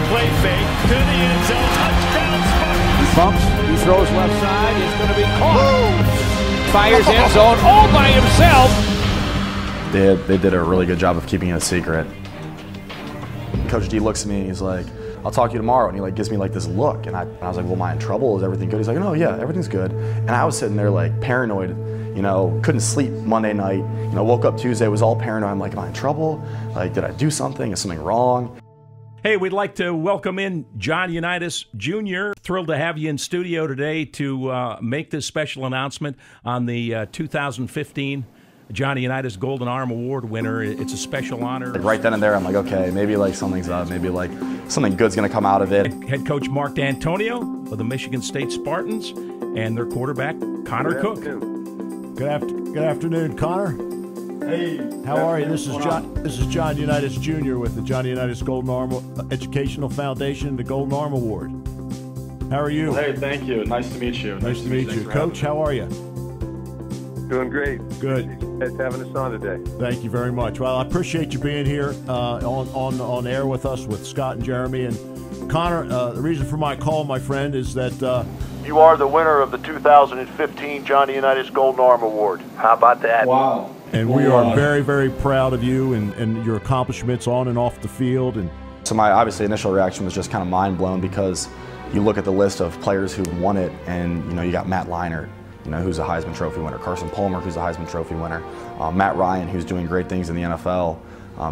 play fake to the end zone. Touchdown, Spartans. He bumps, he throws left side, he's going to be caught. Fires end zone all by himself. They did a really good job of keeping it a secret. Coach D looks at me and he's like, I'll talk to you tomorrow. And he gives me this look. And I was like, well, am I in trouble? Is everything good? He's like, no, yeah, everything's good. And I was sitting there paranoid, couldn't sleep Monday night. Woke up Tuesday, was all paranoid. I'm like, am I in trouble? Did I do something? Is something wrong? Hey, we'd like to welcome in John Unitas Jr. Thrilled to have you in studio today to make this special announcement on the 2015 Johnny Unitas Golden Arm Award winner. It's a special honor. Right then and there, I'm like, okay, maybe something's up. Maybe something good's gonna come out of it. Head coach Mark D'Antonio of the Michigan State Spartans and their quarterback Connor Cook. Good afternoon, Connor. Hey, how are you? This is John Unitas Jr. with the Johnny Unitas Golden Arm Educational Foundation, the Golden Arm Award. How are you? Hey, thank you. Nice to meet you. Nice to meet you. Coach, how are you? Doing great. Good. Thanks for having us on today. Thank you very much. Well, I appreciate you being here on air with us with Scott and Jeremy. And Connor, the reason for my call, my friend, is that you are the winner of the 2015 Johnny Unitas Golden Arm Award. How about that? Wow. And we are very, very proud of you and your accomplishments on and off the field. And so my obviously initial reaction was just kind of mind blown, because you look at the list of players who won it, and you got Matt Leinart, who's a Heisman Trophy winner, Carson Palmer, who's a Heisman Trophy winner, Matt Ryan, who's doing great things in the NFL,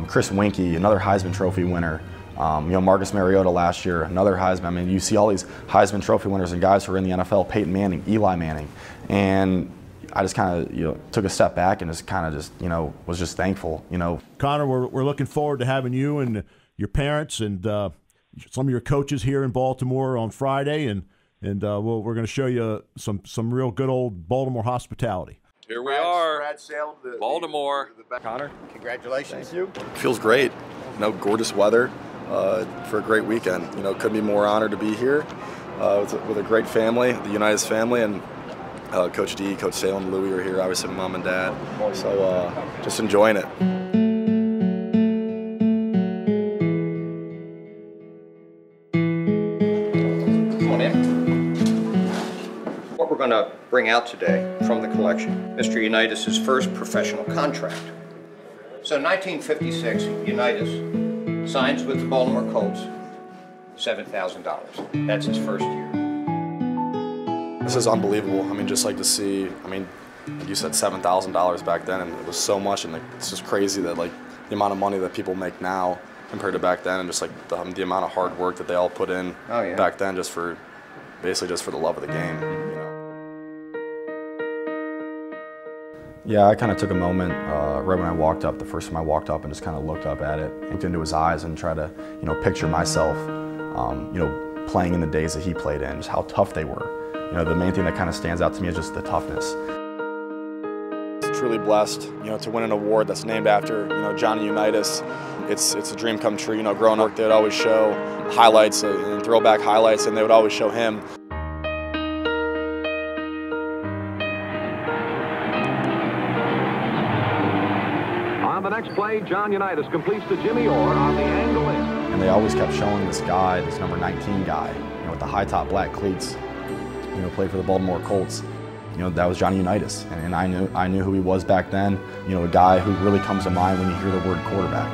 Chris Winkie, another Heisman Trophy winner, Marcus Mariota last year, another Heisman. I mean, you see all these Heisman Trophy winners and guys who are in the NFL, Peyton Manning, Eli Manning, and I just kind of took a step back and just kind of was just thankful. Connor, we're looking forward to having you and your parents and some of your coaches here in Baltimore on Friday, and we're going to show you some real good old Baltimore hospitality. Here we are, Baltimore. Connor, Congratulations. thank you. Feels great. Gorgeous weather for a great weekend. Couldn't be more honored to be here with a great family, the Unitas family, and Coach D, Coach Salem, Louie are here, obviously my mom and dad. So just enjoying it. Come on in. What we're going to bring out today from the collection, Mr. Unitas' first professional contract. So in 1956, Unitas signs with the Baltimore Colts, $7,000. That's his first year. This is unbelievable. I mean, just to see, like you said, $7,000 back then, and it was so much, and it's just crazy that the amount of money that people make now compared to back then, and just the amount of hard work that they all put in back then, basically just for the love of the game. Yeah, I kind of took a moment right when I walked up, the first time I walked up, and just kind of looked up at it, looked into his eyes, and tried to picture myself, playing in the days that he played in, just how tough they were. The main thing that kind of stands out to me is just the toughness. Truly blessed, to win an award that's named after, Johnny Unitas. It's a dream come true. Growing up, they would always show highlights and throwback highlights, and they would always show him. On the next play, John Unitas completes to Jimmy Orr on the angle in. And they always kept showing this guy, this number 19 guy, with the high top black cleats. Played for the Baltimore Colts. That was Johnny Unitas, and I knew who he was back then. A guy who really comes to mind when you hear the word quarterback.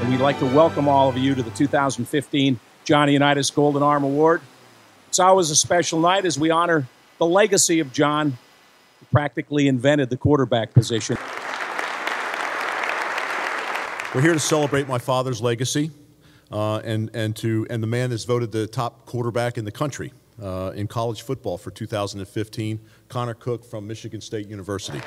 And we'd like to welcome all of you to the 2015 Johnny Unitas Golden Arm Award. It's always a special night as we honor the legacy of John, who practically invented the quarterback position. We're here to celebrate my father's legacy. And the man that's voted the top quarterback in the country in college football for 2015, Connor Cook from Michigan State University.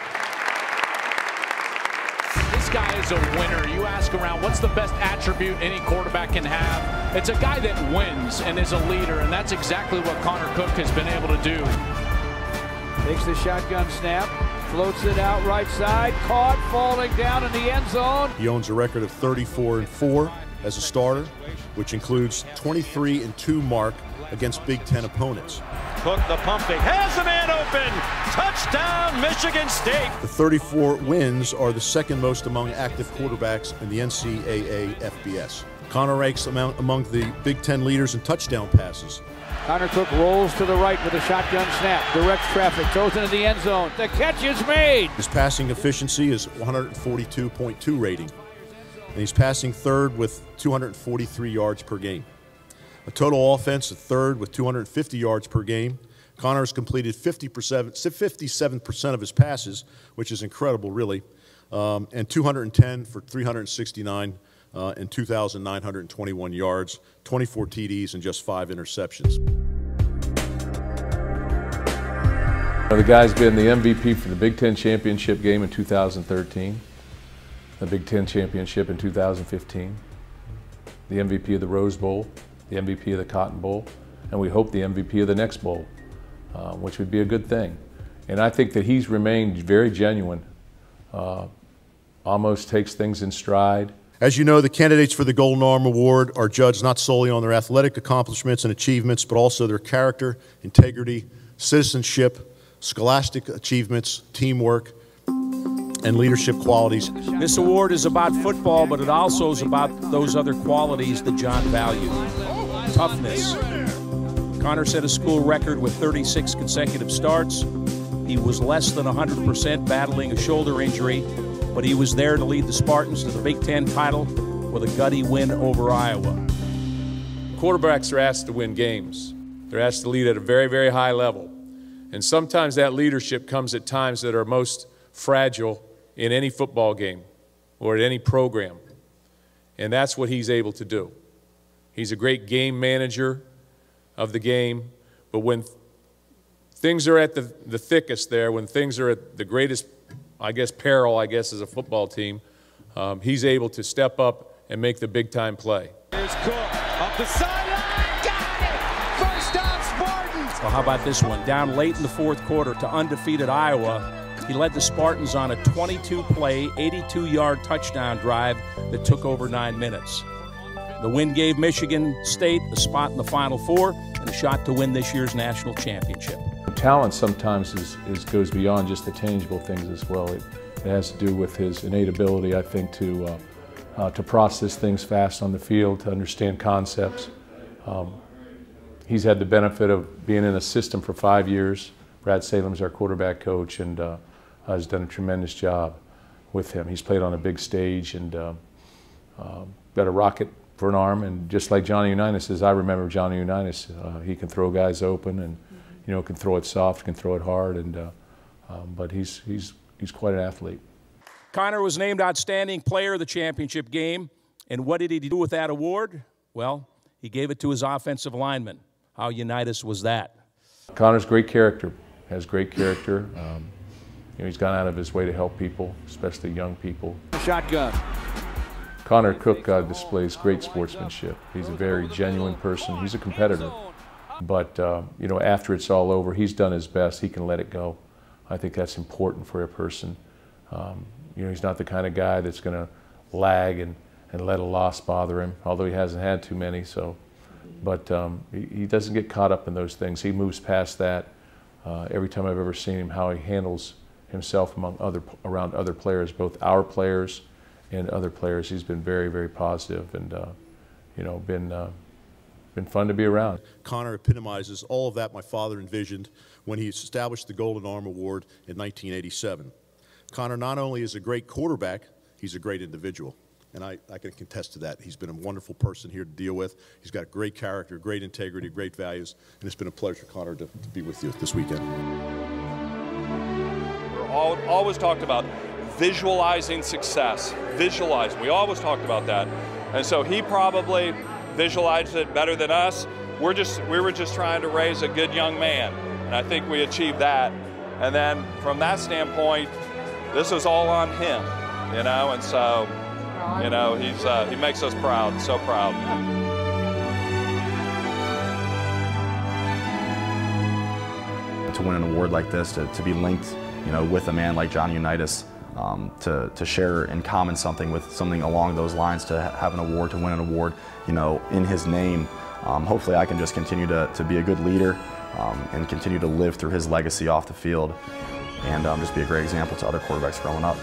This guy is a winner. You ask around, what's the best attribute any quarterback can have? It's a guy that wins and is a leader, and that's exactly what Connor Cook has been able to do. Takes the shotgun snap. Floats it out right side. Caught, falling down in the end zone. He owns a record of 34-4 as a starter, which includes 23-2 mark against Big Ten opponents. Cook the pump fake, has a man open, touchdown Michigan State. The 34 wins are the second most among active quarterbacks in the NCAA FBS. Connor ranks among the Big Ten leaders in touchdown passes. Connor Cook rolls to the right with a shotgun snap, directs traffic, throws into the end zone. The catch is made. His passing efficiency is 142.2 rating, and he's passing third with 243 yards per game. A total offense at third with 250 yards per game. Connor has completed 57% of his passes, which is incredible, really, and 210 for 369 and 2,921 yards, 24 TDs, and just 5 interceptions. The guy's been the MVP for the Big Ten Championship game in 2013, the Big Ten Championship in 2015, the MVP of the Rose Bowl, the MVP of the Cotton Bowl, and we hope the MVP of the next bowl, which would be a good thing. And I think that he's remained very genuine, almost takes things in stride. As you know, the candidates for the Golden Arm Award are judged not solely on their athletic accomplishments and achievements, but also their character, integrity, citizenship, scholastic achievements, teamwork, and leadership qualities. This award is about football, but it also is about those other qualities that John valued. Toughness. Connor set a school record with 36 consecutive starts. He was less than 100% battling a shoulder injury, but he was there to lead the Spartans to the Big Ten title with a gutty win over Iowa. Quarterbacks are asked to win games. They're asked to lead at a very, very high level. And sometimes that leadership comes at times that are most fragile in any football game or at any program. And that's what he's able to do. He's a great game manager of the game, but when things are at the thickest there, when things are at the greatest, I guess, peril, I guess, as a football team, he's able to step up and make the big-time play. Here's Cook, up the sideline, got it! First down, Spartans! Well, how about this one? Down late in the fourth quarter to undefeated Iowa, he led the Spartans on a 22-play, 82-yard touchdown drive that took over 9 minutes. The win gave Michigan State a spot in the Final Four and a shot to win this year's national championship. Talent sometimes goes beyond just the tangible things as well. It has to do with his innate ability, I think, to process things fast on the field, to understand concepts. He's had the benefit of being in a system for 5 years. Brad Salem's our quarterback coach, and has done a tremendous job with him. He's played on a big stage and got a rocket for an arm, and just like Johnny Unitas, as I remember Johnny Unitas, he can throw guys open and can throw it soft, can throw it hard, and but he's quite an athlete. Connor was named Outstanding Player of the Championship game, and what did he do with that award? Well, he gave it to his offensive lineman. How Unitas was that? Connor's great character, has great character. He's gone out of his way to help people, especially young people. Shotgun. Connor Cook displays great sportsmanship. He's a very genuine person. He's a competitor. But, after it's all over, he's done his best. He can let it go. I think that's important for a person. He's not the kind of guy that's going to lag and let a loss bother him, although he hasn't had too many. But he doesn't get caught up in those things. He moves past that. Every time I've ever seen him, how he handles himself around other players, both our players and other players, he's been very, very positive and been fun to be around. Connor epitomizes all of that my father envisioned when he established the Golden Arm Award in 1987. Connor not only is a great quarterback, he's a great individual. And I can contest to that. He's been a wonderful person here to deal with. He's got great character, great integrity, great values, and it's been a pleasure, Connor, to be with you this weekend. We're always talked about visualizing success, visualize. We always talked about that. And so he probably visualized it better than us. We were just trying to raise a good young man, and I think we achieved that. And then from that standpoint, this is all on him, and so, he makes us proud, so proud. To win an award like this, to be linked you know, with a man like Johnny Unitas, to share in common something along those lines, to have an award, to win an award, you know, in his name. Hopefully I can just continue to be a good leader and continue to live through his legacy off the field, and just be a great example to other quarterbacks growing up.